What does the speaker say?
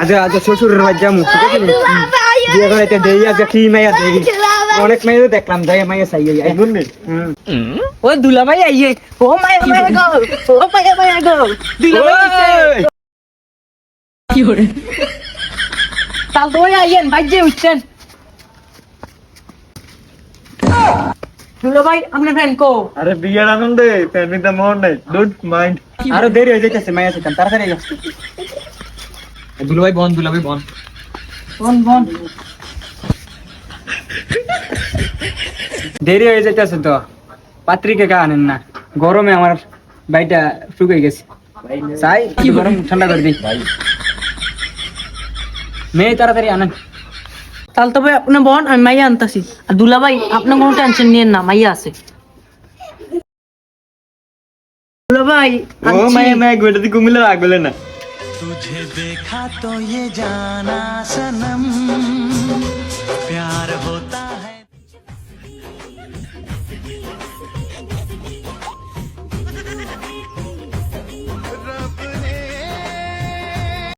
আচ্ছা আচ্ছা শ্বশুরের বাড়ি যাবো ঠিক আছে বিয়ে করে দেই আজকে কি মাইয়া দেই অনেক মাইয়া দেখলাম যাই মাইয়া চাই আই বুঝলি ও দুলা ভাই আইয়ে ও মাইয়া মাইয়া গো ও মাইয়া মাইয়া গো দুলা ভাই কি করে তাল তো আইয়েন বাজে উঠছেন দুলা ভাই আপনার ফ্রেন্ড কো আরে বিয়ের আনন্দে ফ্যামিলিতে মন নাই ডোন্ট মাইন্ড আরো দেরি হয়ে যাইতেছে মাইয়া সেখান তাড়াতাড়ি যাও দুলা ভাই বন বন দেরি হয়ে যাইতেছে তো পাত্রিকে কা আনেন না গরমে আমার বাড়িটা শুকিয়ে গেছে চাই কি গরম ঠান্ডা করে দিই মেয়ে তাড়াতাড়ি আনেন তাহলে তবে আপনি বোন আমি মাইয়া আনতাছি আর দুলা ভাই আপনি কোনো টেনশন নিয়েন না মাইয়া আছে দুলা ভাই ও মাইয়া মাইয়া গোটাতে কুমিল্লা রাখবে না तुझे देखा तो ये जाना सनम प्यार होता